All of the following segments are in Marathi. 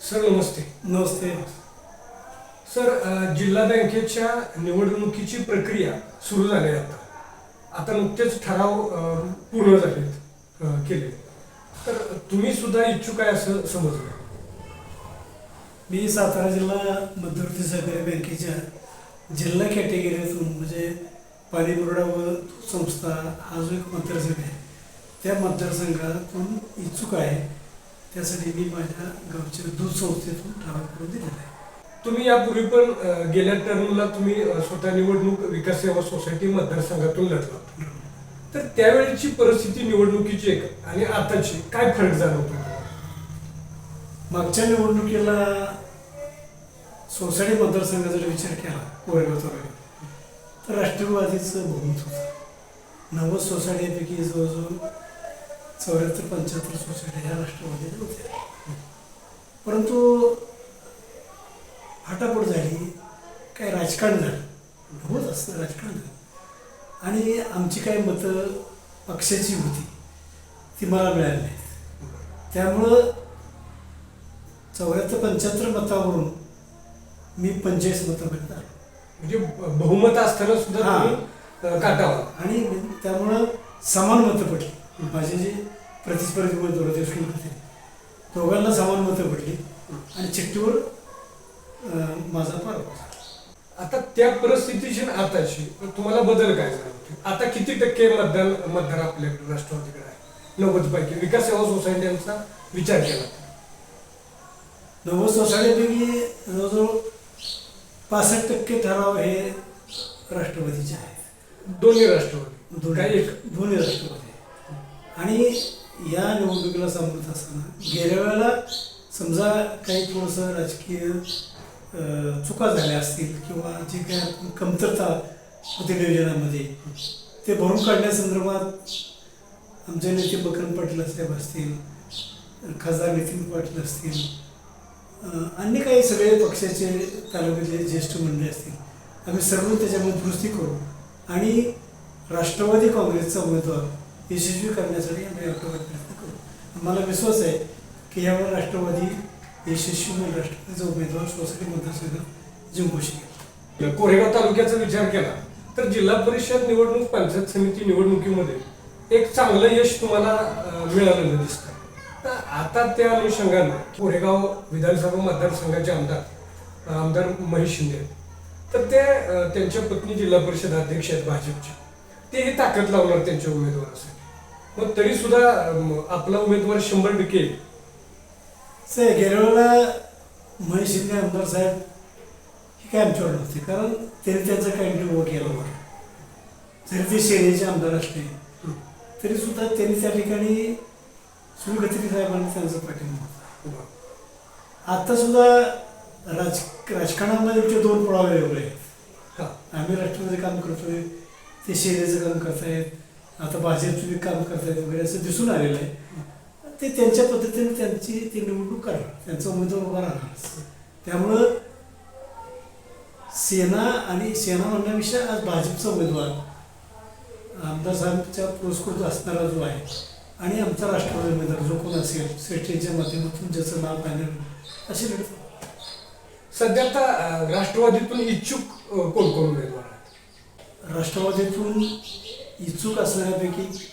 सर नमस्ते. नमस्ते. सर जिल्हा बँकेच्या निवडणुकीची प्रक्रिया सुरू झाली आहे आता नुकतेच ठराव पूर्ण झालेत केले. तर तुम्ही सुद्धा इच्छुक आहे असं समजलं. मी सातारा जिल्हा मध्यवर्ती सहकारी बँकेच्या जिल्हा कॅटेगरीतून म्हणजे पाणीपुरवठा व संस्था हा जो एक मतदारसंघ आहे त्या मतदारसंघातून इच्छुक आहे. त्यासाठी मी माझ्या गावच्या दूध संस्थेतून ठराव करून दिलेला आहे. तुम्ही यापूर्वी पण गेल्या टर्मला तुम्ही स्वतः निवडणूक विकास सेवा सोसायटी मतदारसंघातून लढला. तर त्यावेळीची परिस्थिती निवडणुकीची एक आणि आताची काय फरक जाणवतो? मागच्या निवडणुकीला सोसायटी मतदारसंघाचा जर विचार केला कोरेगावचा तर राष्ट्रवादीचं बहुमत होतं. 90 सोसायटीपैकी जवळजवळ 74-75 सोसायट्या ह्या राष्ट्रवादीच्या होत्या. परंतु फाटाफूट झाली, काय राजकारण झालं, होत असतं राजकारण झालं आणि आमची काही मतं पक्षाची होती ती मला मिळाली नाहीत. त्यामुळं 74-75 मतावरून मी 45 मतापर्यंत आलो. म्हणजे बहुमत असताना सुद्धा तुम्ही काटावा आणि त्यामुळं समान मतं पडली. माझे जे प्रतिस्पर्धी उमेदवार होते होते दोघांना समान मतं पडली आणि चिठ्ठीवर माझा पारभर झाला. आता त्या परिस्थितीची आताची तुम्हाला बदल काय जाणवतो? आता किती टक्के मतदार आपल्याकडे राष्ट्रवादीकडे आहे? 90 पैकी विकास सेवा सोसायट्यांचा विचार केला 90 सोसायटीपैकी जवळजवळ 65% ठराव हे राष्ट्रवादीचे आहेत. दोन्ही राष्ट्रवादी काय एक दोन्ही राष्ट्रवादी. आणि या निवडणुकीला सामोरत असताना गेल्या वेळेला समजा काही थोडंसं राजकीय चुका झाल्या असतील किंवा जे काही कमतरता होती नियोजनामध्ये ते भरून काढण्यासंदर्भात आमचे नेते बकरम पाटील साहेब असतील, खासदार नितीन पाटील असतील, अन्य काही सगळे पक्षाचे तालुक्यातले ज्येष्ठ मंडळी असतील, आम्ही सर्व त्याच्यामध्ये दुरुस्ती करू आणि राष्ट्रवादी काँग्रेसचा उमेदवार यशस्वी करण्यासाठी आम्ही प्रयत्न करू. मला विश्वास आहे की यावर राष्ट्रवादी यशस्वी राष्ट्रवादीचा उमेदवार सोसायटी मतदारसंघात जिंकू शकेल. कोरेगाव तालुक्याचा विचार केला तर जिल्हा परिषद निवडणूक, पंचायत समिती निवडणुकीमध्ये एक चांगलं यश तुम्हाला मिळालेलं दिसतं. तर आता त्या अनुषंगानं कोरेगाव विधानसभा मतदारसंघाचे आमदार महेश शिंदे तर ते त्यांच्या पत्नी जिल्हा परिषद अध्यक्ष आहेत भाजपचे, तेही ताकद लावणार त्यांच्या उमेदवारासाठी. मग तरी सुद्धा आपला उमेदवार 100% येईल. गेल्या वेळेला महेश शिंदे आमदार साहेब हे काय आमच्यावर नव्हते, कारण त्यांनी त्यांचा कॅन्डिडेट उभं केला होता. जरी ते सेनेचे आमदार असले तरी सुद्धा त्यांनी त्या ठिकाणी सुनील साहेबांनी त्यांचा पाठिंबा होता. आता सुद्धा राजकारणामध्ये आमचे 2 पुरावे वेगळे आहेत. आम्ही राष्ट्रवादी काम करतोय, ते सेनेचं काम करतायत, आता भाजपचं काम करतायत वगैरे असं दिसून आलेलं आहे. ते त्यांच्या पद्धतीने त्यांची ती निवडणूक करणार, त्यांचा उमेदवार उभा राहणार. त्यामुळं सेना म्हणण्यापेक्षा आज भाजपचा उमेदवार आमदार साहेबच्या पुरस्कृत असणारा जो आहे आणि आमचा राष्ट्रवादी उमेदवार जो कोण असेल श्रेष्ठीच्या माध्यमातून ज्याचं नाव फायनल असे लढत. सध्या आता राष्ट्रवादीतून इच्छुक कोण कोण उमेदवार आहेत? राष्ट्रवादीतून इच्छुक असणाऱ्यापैकी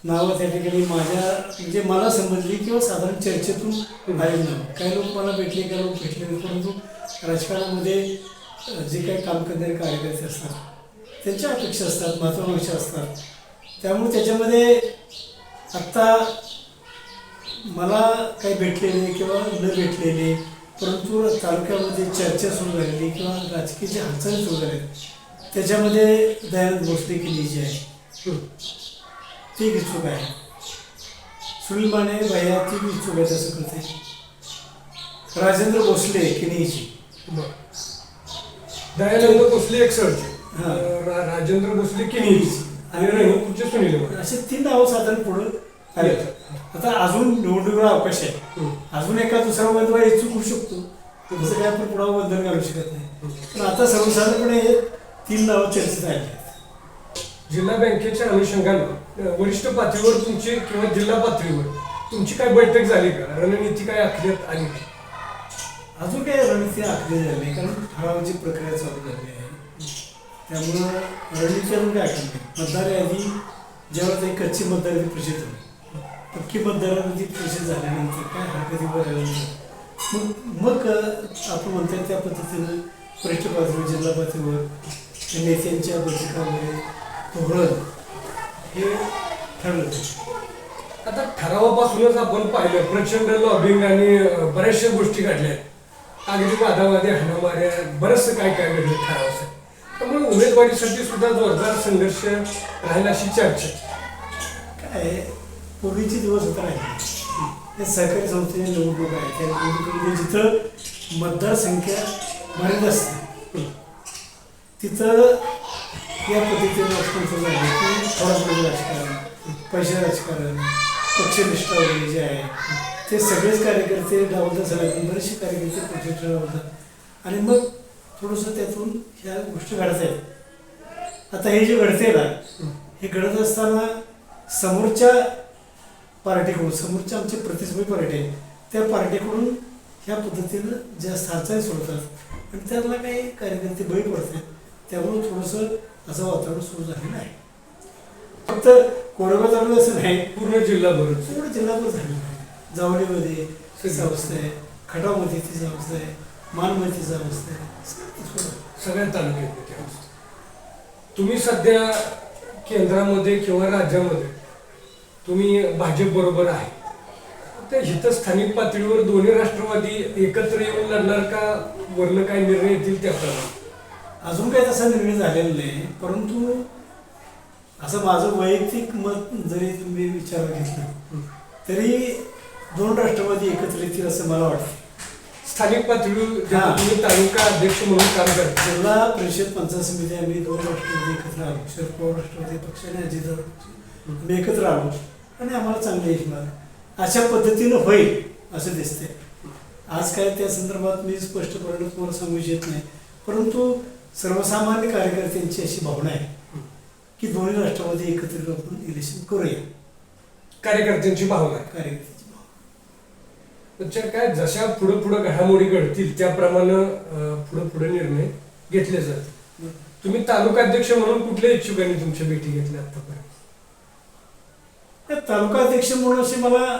नावं त्या ठिकाणी माझ्या म्हणजे मला समजली किंवा साधारण चर्चेतून आलेली नाव. काही लोक मला भेटले, काही लोक भेटले नाही, परंतु राजकारणामध्ये जे काही काम करणारे कार्यकर्ते असतात त्यांच्या अपेक्षा असतात, महत्त्वाकांक्षा असतात. त्यामुळे त्याच्यामध्ये आत्ता मला काही भेटलेले किंवा न भेटलेले परंतु तालुक्यामध्ये चर्चा सुरू झालेली किंवा राजकीय जे हालचाली सुरू झाल्या त्याच्यामध्ये दयानंद भोसले की जी आहे ती इच्छुक आहे. सुनील माने भैया ती इच्छुक आहे तसं करते. राजेंद्र भोसले किनीची, दयानंद भोसले एकसरचे, राजेंद्र भोसले किनीची आणि रंगपूरचे सुनील माने असे 3 नावं साधारण पुढं आले. आता अजून निवडणुकीला अवकाश आहे, अजून एका दुसरा उमेदवार इच्छुक होऊ शकतो, तसं काय आपण पुढं बंधन घालू शकत नाही. पण आता सर्वसाधारणपणे हे 3 नावं चर्चेत आली आहेत. जिल्हा बँकेच्या अनुषंगानं वरिष्ठ पातळीवर तुमची किंवा जिल्हा पातळीवर तुमची काय बैठक झाली का? रणनीती काय आखण्यात आली? अजून काही रणनीती आखली झाली नाही, कारण ठरावाची प्रक्रिया चालू झाली आहे. त्यामुळं रणनीती अजून काय आखली नाही. मतदार यादी जेव्हा काही कच्ची मतदार यादी प्रसिद्ध होईल, पक्की मतदार यादी प्रसिद्ध झाल्यानंतर काय हरकती आल्यानंतर मग आपण म्हणतात त्या पद्धतीनं वरिष्ठ पातळीवर, जिल्हा पातळीवर नेत्यांच्या बैठकामध्ये धोरण हे ठरलं. आता ठरावापासूनच आपण पाहिलं प्रचंड लॉबिंग आणि बऱ्याचशा गोष्टी घडल्या आहेत. अगदी वादावादी हाणामाऱ्या बरंचसं काय काय घडलं ठरावासाठी. त्यामुळे उमेदवारीसाठी सुद्धा जोरदार संघर्ष राहील अशी चर्चा. काय पूर्वीचे दिवस होता राहिले. हे सहकारी संस्थेच्या निवडणूक आहे, त्या निवडणुकीमध्ये जिथं मतदारसंख्या मर्यादित असते तिथं या पद्धतीने राजकारण झाले की थोडं राजकारण, पैसे राजकारण, पक्षनिष्ठा वगैरे जे आहे ते सगळेच कार्यकर्ते डावलतात. सगळ्यातून बरेचसे कार्यकर्ते पक्षनिष्ठ डावलतात आणि मग थोडंसं त्यातून ह्या गोष्टी घडत आहेत. आता हे जे घडते ना, हे घडत असताना समोरच्या पार्टीकडून, समोरच्या आमचे प्रतिस्पर्धी पार्टी आहे त्या पार्टीकडून ह्या पद्धतीनं जास्त हालचाली सोडतात आणि त्यातला काही कार्यकर्ते बळी पडतात. त्यामुळं थोडंसं असं वातावरण सुरू झालेलं आहे. फक्त कोरेगाव तालुका असं नाही, पूर्ण जिल्हाभर झालेलं आहे. जावलीमध्ये तीच अवस्था आहे, खटावमध्ये तीच अवस्था आहे, मानमध्ये तीच अवस्था आहे, सगळ्या तालुक्यात ती अवस्था. तुम्ही सध्या केंद्रामध्ये किंवा राज्यामध्ये तुम्ही भाजप बरोबर आहे. त्या हित स्थानिक पातळीवर दोन्ही राष्ट्रवादी एकत्र येऊन लढणार का, वरनं काय निर्णय येतील त्याप्रमाणे? अजून काही तसा निर्णय झालेला नाही. परंतु असं माझं वैयक्तिक मत जरी तुम्ही विचार घेतलं तरी दोन राष्ट्रवादी एकत्र येतील असं मला वाटतं. स्थानिक पातळीवर तुम्ही तालुका अध्यक्ष म्हणून काम करता. जिल्हा परिषद पंचायत समिती आम्ही दोन राष्ट्रवादी एकत्र आलो. शरद पवार राष्ट्रवादी पक्ष आणि अजितदादा पक्ष आम्ही एकत्र आलो आणि आम्हाला चांगले यश मिळालं. अशा पद्धतीनं होईल असं दिसतंय. आज काय त्या संदर्भात मी स्पष्टपणे तुम्हाला सांगू येत नाही, परंतु सर्वसामान्य कार्यकर्त्यांची अशी भावना आहे की दोन्ही राष्ट्रवादी एकत्र आपण इलेक्शन करूया. कार्यकर्त्यांची भावना आहे. कार्यकर्त्यांची भावना काय जशा पुढे घडामोडी घडतील त्याप्रमाणे पुढे निर्णय घेतले जातील. तुम्ही तालुका अध्यक्ष म्हणून कुठल्या इच्छुकांनी तुमच्या भेटी घेतल्या आतापर्यंत? तालुका अध्यक्ष म्हणून असे मला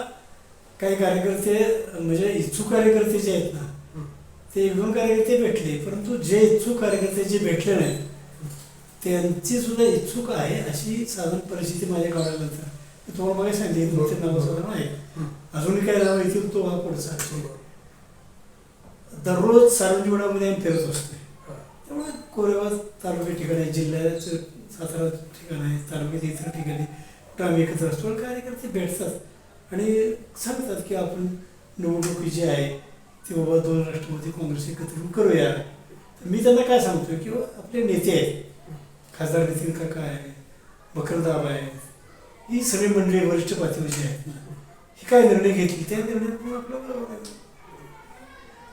काही कार्यकर्ते म्हणजे इच्छुक कार्यकर्ते जे आहेत ना ते एक दोन कार्यकर्ते भेटले, परंतु जे इच्छुक कार्यकर्ते जे भेटले नाहीत त्यांची सुद्धा इच्छुक आहे अशी साधारण परिस्थिती माझ्या गावानंतर मी तुम्हाला मला सांगितले. ते नाव साधारण आहे, अजूनही काय नाव येतील तो हा पुढचा. दररोज सार्वजनिकमध्ये आम्ही फिरत असतो. त्यामुळे कोरेगाव तालुका ठिकाण आहे, जिल्ह्याचं सातारा ठिकाण आहे, तालुक्यात इतर ठिकाणी आम्ही एकत्र असतो. कार्यकर्ते भेटतात आणि सांगतात की आपण निवडणुकी जी आहे ती बाबा दोन राष्ट्रवादी काँग्रेस एकत्र करूया. तर मी त्यांना काय सांगतो की आपले नेते आहेत, खासदार नितीन काका आहे, मकरदाब आहे, ही सगळी मंडळी वरिष्ठ पातळीची आहेत ना, ही काय निर्णय घेतली त्या निर्णय आपल्या बरोबर आहे.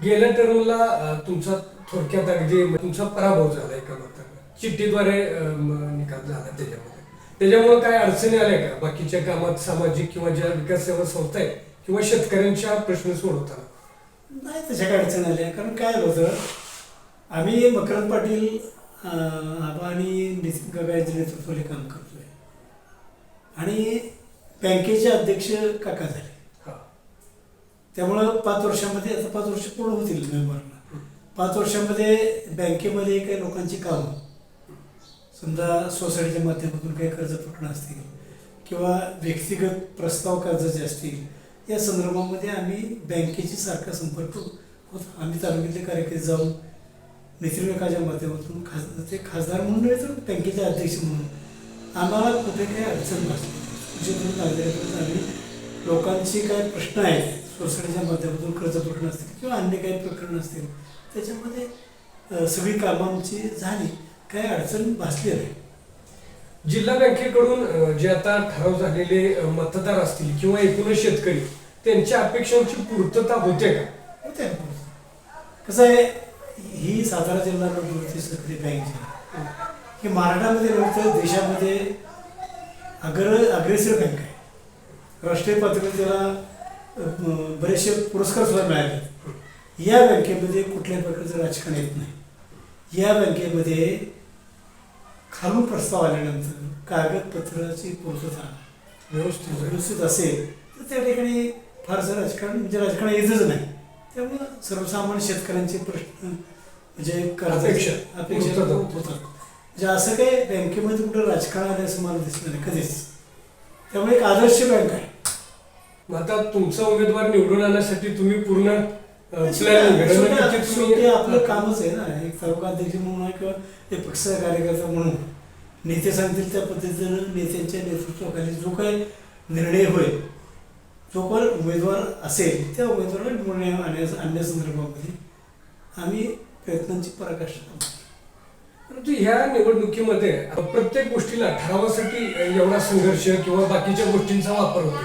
गेल्या टर्मला तुमचा थोडक्यात अगदी तुमचा पराभव झाला एका मताने, चिठ्ठीद्वारे निकाल झाला. त्याच्यामुळे काय अडचणी आल्या का बाकीच्या कामात, सामाजिक किंवा ज्या विकास सेवा संस्था आहेत किंवा शेतकऱ्यांच्या प्रश्न सोडवताना? नाही तशा काय अडचण आल्या. कारण काय होतं, आम्ही मकरंद पाटील आबा आणि नितीन काका यांच्या नेतृत्वाखाली काम करतोय आणि बँकेचे अध्यक्ष काका झाले. त्यामुळं 5 वर्षामध्ये, आता 5 वर्ष पूर्ण होतील नोव्हेंबरला, 5 वर्षामध्ये बँकेमध्ये काही लोकांची कामं, समजा सोसायटीच्या माध्यमातून काही कर्ज प्रकरण असतील किंवा व्यक्तिगत प्रस्ताव कर्जाचे असतील, या संदर्भामध्ये आम्ही बँकेची सारखा संपर्क होतो. आम्ही तालुक्यातले कार्यकर्ते जाऊन नितीन काकाच्या माध्यमातून ते खासदार म्हणून नव्हे तर बँकेचे अध्यक्ष म्हणून आम्हाला कुठे काही अडचण नसते. आम्ही लोकांची काय प्रश्न आहेत सोसायटीच्या माध्यमातून कर्ज प्रकरण असतील किंवा अन्य काही प्रकरण असतील त्याच्यामध्ये सगळी कामं आमची झाली, काही अडचण भासली नाही. जिल्हा बँकेकडून जे आता ठराव झालेले मतदार असतील किंवा एकूणच शेतकरी त्यांच्या अपेक्षांची पूर्तता होते का? होते. कसं आहे, ही सातारा जिल्हा रोजगार सहकारी बँक ही महाराष्ट्रामध्ये नव्हतं देशामध्ये अग्रेसर बँक आहे. राष्ट्रीय पातळीवर त्याला बरेचसे पुरस्कार सुद्धा मिळाले. या बँकेमध्ये कुठल्याही प्रकारचं राजकारण येत नाही. या बँकेमध्ये खालून प्रस्ताव आल्यानंतर कागदपत्राची पूर्तता व्यवस्थित असेल तर त्या ठिकाणी फारसं राजकारण म्हणजे राजकारण येतच नाही. त्यामुळं सर्वसामान्य शेतकऱ्यांचे प्रश्न म्हणजे कर्जापेक्षा अपेक्षा होतात. म्हणजे असं काही बँकेमध्ये कुठं राजकारण आलं असं मला दिसलं नाही कधीच. त्यामुळे एक आदर्श बँक आहे. मग आता तुमचा उमेदवार निवडून आणण्यासाठी तुम्ही पूर्ण प्लॅनिंग शेवटी आपलं कामच आहे ना, एक तालुका अध्यक्ष म्हणून किंवा एक पक्ष कार्यकर्ता म्हणून नेते सांगतील त्या पद्धतीनं नेत्यांच्या नेतृत्वाखाली जो काही निर्णय होईल, जो पण उमेदवार असेल त्या उमेदवाराला निवडून आणण्यासंदर्भामध्ये आम्ही प्रयत्नांची पराकाष्ठा करतो. परंतु ह्या निवडणुकीमध्ये प्रत्येक गोष्टीला ठरावासाठी एवढा संघर्ष किंवा बाकीच्या गोष्टींचा वापर होतो.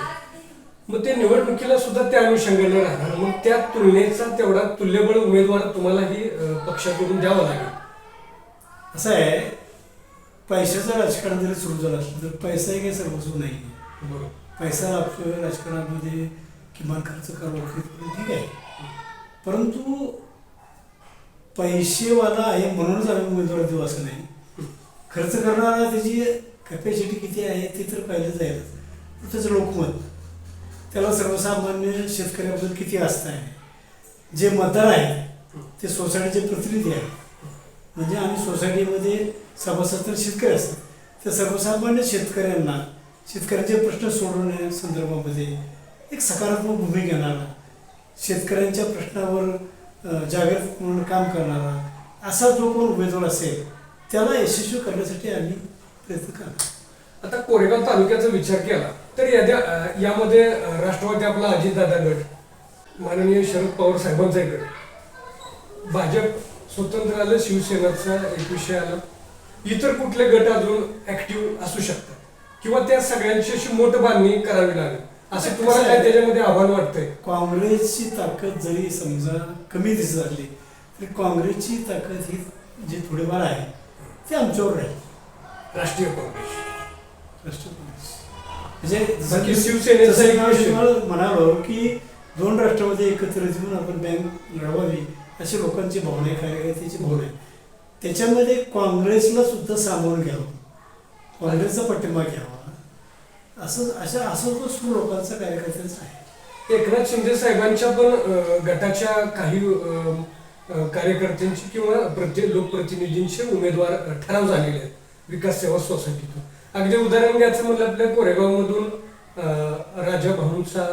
मग ते निवडणुकीला सुद्धा त्या अनुषंगाने राहणार. मग त्या तुलनेचा तेवढा तुल्यबळ उमेदवार तुम्हालाही पक्षाकडून द्यावा लागेल. असं आहे, पैशाचं राजकारण जरी सुरू झालं असलं तर पैसा काही सर्वस्व नाही. बरोबर. पैसा लागतोय राजकारणामध्ये, किमान खर्च करावा लागतो, ठीक आहे. परंतु पैसेवाला आहे म्हणूनच आम्ही उमेदवार देऊ असं नाही. खर्च करणारा त्याची कॅपॅसिटी किती आहे ते तर पाहिलं जाईल. त्याचं लोकमत, त्याला सर्वसामान्य शेतकऱ्याबद्दल किती आस्था आहे. जे मतदार आहेत ते सोसायटीचे प्रतिनिधी आहेत. म्हणजे आम्ही सोसायटीमध्ये सभासद तर शेतकरी असतात. त्या सर्वसामान्य शेतकऱ्यांना शेतकऱ्यांचे प्रश्न सोडवण्या संदर्भामध्ये एक सकारात्मक भूमिका घेणारा, शेतकऱ्यांच्या प्रश्नावर जागृत म्हणून काम करणारा असा जो कोण उमेदवार असेल त्याला यशस्वी करण्यासाठी आम्ही प्रयत्न करणार. आता कोरेगाव तालुक्याचा विचार केला तर यामध्ये राष्ट्रवादी आपला अजितदादा गट, माननीय शरद पवार साहेबांचा गट, भाजप स्वतंत्र आलं, शिवसेनाचा एक विषय आला, इतर कुठले गट अजून ऍक्टिव्ह असू शकतात किंवा त्या सगळ्यांची अशी मोठ बांधणी करावी लागेल असं तुम्हाला काय त्याच्यामध्ये आव्हान वाटतंय? काँग्रेसची ताकद जरी समजा कमी दिसत झाली तरी काँग्रेसची ताकद ही जी थोडीफार आहे ती आमच्यावर राहील. राष्ट्रीय काँग्रेस म्हणजे शिवसेनेचं म्हणालो की दोन राष्ट्रवादी एकत्र येऊन आपण बँक लढवावी अशी लोकांची भावना आहे, कार्यकर्त्याची भावना आहे. त्याच्यामध्ये काँग्रेसला सुद्धा सामावून घ्यावं, काँग्रेसचा पाठिंबा घ्यावा असं तो सूर लोकांचा कार्यकर्त्यांचा आहे. एकनाथ शिंदे साहेबांच्या पण गटाच्या काही कार्यकर्त्यांची किंवा लोकप्रतिनिधींचे उमेदवार ठराव झालेले आहेत विकास सेवा सोसायटीतून. अगदी उदाहरण घ्यायचं म्हणलं आपल्या कोरेगावमधून राजा भाऊंचा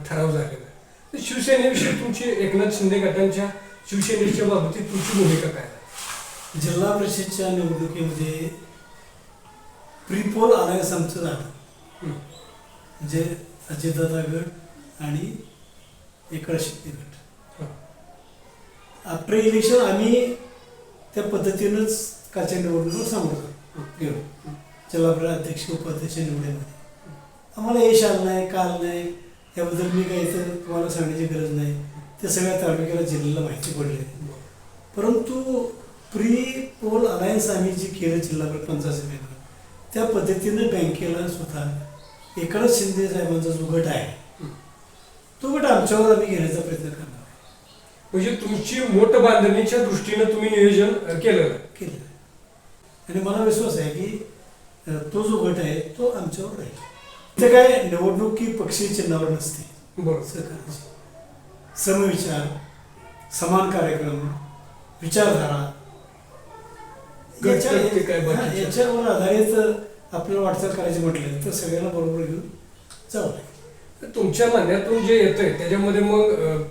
ठराव झालेला आहे. तर शिवसेनेविषयी तुमची, एकनाथ शिंदे गटांच्या शिवसेनेच्या बाबतीत तुमची भूमिका काय आहे? जिल्हा परिषदच्या निवडणुकीमध्ये प्रीपोल अलायन्स आमचं झालं, म्हणजे अजितदादा गट आणि एकनाथ शिंदे गट. आफ्टर इलेक्शन आम्ही त्या पद्धतीनंच कालच्या निवडणुकीवर सामोरं गेलो. जिल्हा परिषद अध्यक्ष उपाध्यक्ष निवडीमध्ये आम्हाला यश आलं नाही, काल नाही, याबद्दल मी काही तर तुम्हाला सांगण्याची गरज नाही. ते सगळ्या तालुक्याला जिल्ह्याला माहिती पडले. परंतु प्री पोल अलायन्स आम्ही जे केलं जिल्हा पंचायत समितीला त्या पद्धतीनं बँकेला सुद्धा एकनाथ शिंदे साहेबांचा जो गट आहे तो गट आमच्यावर आम्ही घेण्याचा प्रयत्न करणार. म्हणजे तुमची मोठ बांधणीच्या दृष्टीनं तुम्ही नियोजन केलं. आणि मला विश्वास आहे की तो जो गट आहे तो आमच्यावर राहील. इथे काय निवडणूक की पक्षीय चिन्हावर नसते. बरोबर. सहकार्याची समविचार, समान कार्यक्रम, विचारधारा याच्यावर आधारित आपल्याला वाटचाल करायची म्हटलं तर सगळ्यांना बरोबर घेऊन जावं लागेल. तुमच्या म्हणण्यातून जे येतंय त्याच्यामध्ये मग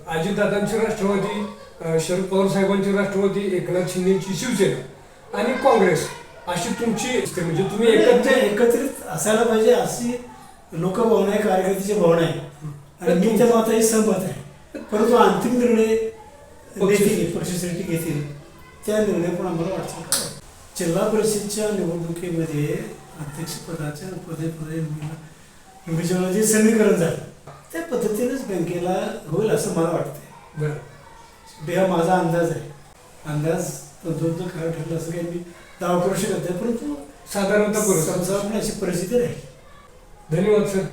अजितदादांची राष्ट्रवादी, शरद पवार साहेबांची राष्ट्रवादी, एकनाथ शिंदेची शिवसेना आणि काँग्रेस अशी तुमची, म्हणजे तुम्ही एकत्रित असायला पाहिजे अशी लोकभावना आहे, कार्यकर्त्याची भावना आहे. आणि मी त्या मात्र सहमत आहे. परंतु अंतिम निर्णय पक्षासाठी घेतील त्या निर्णय पण आम्हाला वाटतं. जिल्हा परिषदच्या निवडणुकीमध्ये अध्यक्षपदाच्या पदाचे जे समीकरण झालं त्या पद्धतीनेच बँकेला होईल असं मला वाटतंय. हा माझा अंदाज आहे. अंदाज तंतोतंत खरं ठरलं असं काही मी दावा करू शकत नाही, परंतु साधारणतः अशी परिस्थिती राहील. धन्यवाद सर.